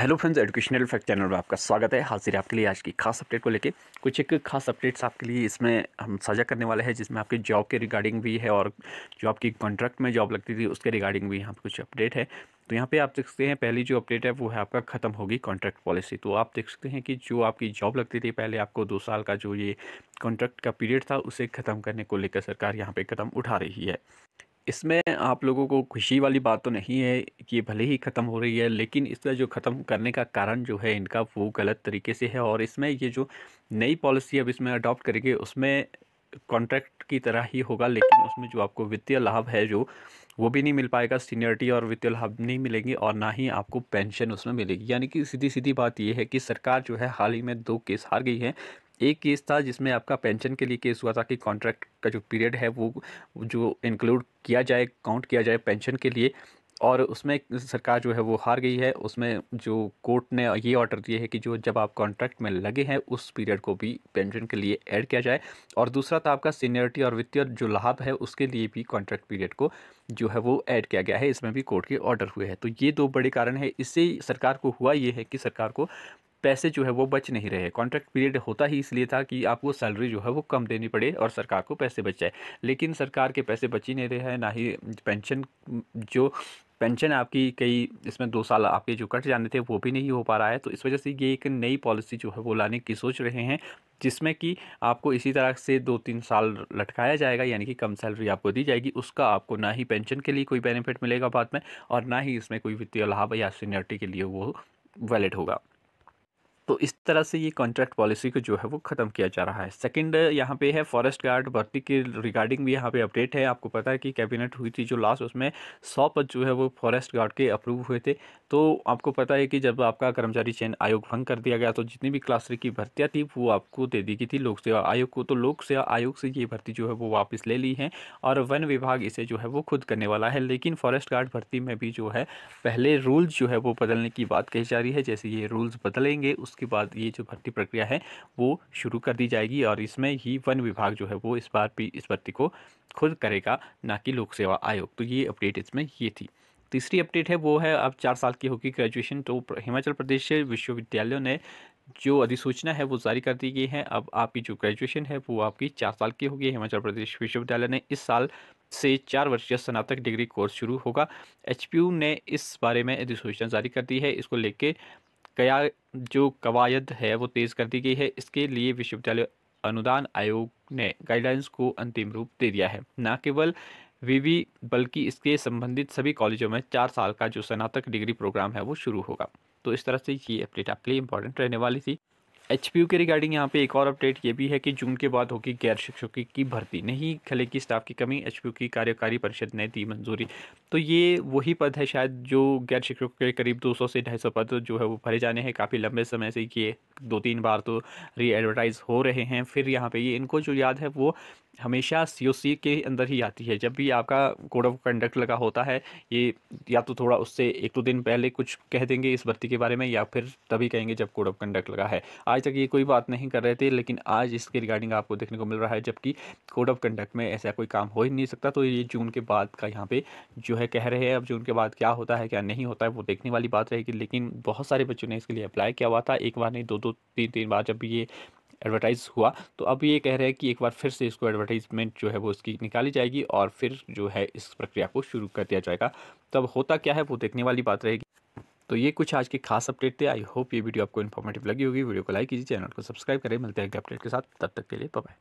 Hello friends, educational fact channel में आपका स्वागत है। हाजिर है आपके लिए आज की खास अपडेट को लेके। कुछ एक खास अपडेट्स आपके लिए इसमें हम साझा करने वाले हैं, जिसमें आपकी जॉब के रिगार्डिंग भी है और जो आपकी कॉन्ट्रैक्ट में जॉब लगती थी उसके रिगार्डिंग भी यहाँ पे कुछ अपडेट है। तो यहाँ पे आप देख सकते हैं, पहली जो अपडेट है वो है आपका ख़त्म होगी कॉन्ट्रैक्ट पॉलिसी। तो आप देख सकते हैं कि जो आपकी जॉब लगती थी पहले, आपको 2 साल का जो ये कॉन्ट्रैक्ट का पीरियड था उसे ख़त्म करने को लेकर सरकार यहाँ पे कदम उठा रही है। इसमें आप लोगों को खुशी वाली बात तो नहीं है कि ये भले ही ख़त्म हो रही है, लेकिन इसका जो ख़त्म करने का कारण जो है इनका वो गलत तरीके से है। और इसमें ये जो नई पॉलिसी अब इसमें अडॉप्ट करेंगे उसमें कॉन्ट्रैक्ट की तरह ही होगा, लेकिन उसमें जो आपको वित्तीय लाभ है जो वो भी नहीं मिल पाएगा। सीनियरिटी और वित्तीय लाभ नहीं मिलेंगे और ना ही आपको पेंशन उसमें मिलेगी। यानी कि सीधी सीधी बात ये है कि सरकार जो है हाल ही में 2 केस हार गई है। एक केस था जिसमें आपका पेंशन के लिए केस हुआ था कि कॉन्ट्रैक्ट का जो पीरियड है वो जो इंक्लूड किया जाए, काउंट किया जाए पेंशन के लिए, और उसमें सरकार जो है वो हार गई है। उसमें जो कोर्ट ने ये ऑर्डर दिए है कि जो जब आप कॉन्ट्रैक्ट में लगे हैं उस पीरियड को भी पेंशन के लिए ऐड किया जाए। और दूसरा था आपका सीनियरिटी और वित्तीय जो लाभ है उसके लिए भी कॉन्ट्रैक्ट पीरियड को जो है वो ऐड किया गया है। इसमें भी कोर्ट के ऑर्डर हुए हैं। तो ये 2 बड़े कारण है। इससे सरकार को हुआ ये है कि सरकार को पैसे जो है वो बच नहीं रहे। कॉन्ट्रैक्ट पीरियड होता ही इसलिए था कि आपको सैलरी जो है वो कम देनी पड़े और सरकार को पैसे बच जाए, लेकिन सरकार के पैसे बच ही नहीं रहे हैं। ना ही पेंशन, जो पेंशन आपकी कई इसमें 2 साल आपके जो कट जाने थे वो भी नहीं हो पा रहा है। तो इस वजह से ये एक नई पॉलिसी जो है वो लाने की सोच रहे हैं, जिसमें कि आपको इसी तरह से 2-3 साल लटकाया जाएगा, यानी कि कम सैलरी आपको दी जाएगी। उसका आपको ना ही पेंशन के लिए कोई बेनिफिट मिलेगा बाद में, और ना ही इसमें कोई वित्तीय लाभ या सीनियरिटी के लिए वो वैलिड होगा। तो इस तरह से ये कॉन्ट्रैक्ट पॉलिसी को जो है वो ख़त्म किया जा रहा है। सेकंड यहाँ पे है फॉरेस्ट गार्ड भर्ती के रिगार्डिंग भी यहाँ पे अपडेट है। आपको पता है कि कैबिनेट हुई थी जो लास्ट, उसमें 100 पद जो है वो फॉरेस्ट गार्ड के अप्रूव हुए थे। तो आपको पता है कि जब आपका कर्मचारी चयन आयोग भंग कर दिया गया तो जितनी भी क्लास 3 की भर्तियाँ थी वो आपको दे दी गई थी लोक सेवा आयोग को। तो लोक सेवा आयोग से ये भर्ती जो है वो वापस ले ली है और वन विभाग इसे जो है वो खुद करने वाला है। लेकिन फॉरेस्ट गार्ड भर्ती में भी जो है पहले रूल्स जो है वो बदलने की बात कही जा रही है। जैसे ये रूल्स बदलेंगे उसके बाद ये जो भर्ती प्रक्रिया है वो शुरू कर दी जाएगी, और इसमें ही वन विभाग जो है वो इस बार भी इस भर्ती को खुद करेगा, ना कि लोक सेवा आयोग। तो ये अपडेट इसमें ये थी। तीसरी अपडेट है वो है अब 4 साल की होगी ग्रेजुएशन। तो हिमाचल प्रदेश विश्वविद्यालयों ने जो अधिसूचना है वो जारी कर दी गई है। अब आपकी जो ग्रेजुएशन है वो आपकी 4 साल की होगी। हिमाचल प्रदेश विश्वविद्यालय ने इस साल से 4 वर्षीय स्नातक डिग्री कोर्स शुरू होगा। एचपीयू ने इस बारे में अधिसूचना जारी कर दी है। इसको लेके कया जो कवायद है वो तेज़ कर दी गई है। इसके लिए विश्वविद्यालय अनुदान आयोग ने गाइडलाइंस को अंतिम रूप दे दिया है। न केवल विवि बल्कि इसके संबंधित सभी कॉलेजों में 4 साल का जो स्नातक डिग्री प्रोग्राम है वो शुरू होगा। तो इस तरह से ये अपडेट आपके लिए इंपॉर्टेंट रहने वाली थी। एचपीयू के रिगार्डिंग यहाँ पे एक और अपडेट ये भी है कि जून के बाद होगी गैर शिक्षकों की भर्ती। नहीं खलेगी स्टाफ की कमी, एचपीयू की कार्यकारी परिषद ने दी मंजूरी। तो ये वही पद है शायद जो गैर शिक्षकों के करीब 200 से 250 पद जो है वो भरे जाने हैं। काफ़ी लंबे समय से ये 2-3 बार तो री एडवर्टाइज हो रहे हैं। फिर यहाँ पे ये इनको जो याद है वो हमेशा सीओसी के अंदर ही आती है। जब भी आपका कोड ऑफ कंडक्ट लगा होता है, ये या तो थोड़ा उससे 1-2 दिन पहले कुछ कह देंगे इस भर्ती के बारे में, या फिर तभी कहेंगे जब कोड ऑफ कंडक्ट लगा है। आज तक ये कोई बात नहीं कर रहे थे, लेकिन आज इसके रिगार्डिंग आपको देखने को मिल रहा है, जबकि कोड ऑफ कंडक्ट में ऐसा कोई काम हो ही नहीं सकता। तो ये जून के बाद का यहाँ पे जो है कह रहे हैं। अब जून के बाद क्या होता है क्या नहीं होता है वो देखने वाली बात रहेगी। लेकिन बहुत सारे बच्चों ने इसके लिए अप्लाई किया हुआ था, एक बार नहीं 2-2 3-3 बार जब ये एडवर्टाइज हुआ। तो अब ये कह रहे हैं कि एक बार फिर से इसको एडवर्टाइजमेंट जो है वो इसकी निकाली जाएगी और फिर जो है इस प्रक्रिया को शुरू कर दिया जाएगा। तब होता क्या है वो देखने वाली बात रहेगी। तो ये कुछ आज के खास अपडेट थे। आई होप ये वीडियो आपको इन्फॉर्मेटिव लगी होगी। वीडियो को लाइक कीजिए, चैनल को सब्सक्राइब करें। मिलते हैं अगले अपडेट के साथ, तब तक के लिए बाय बाय।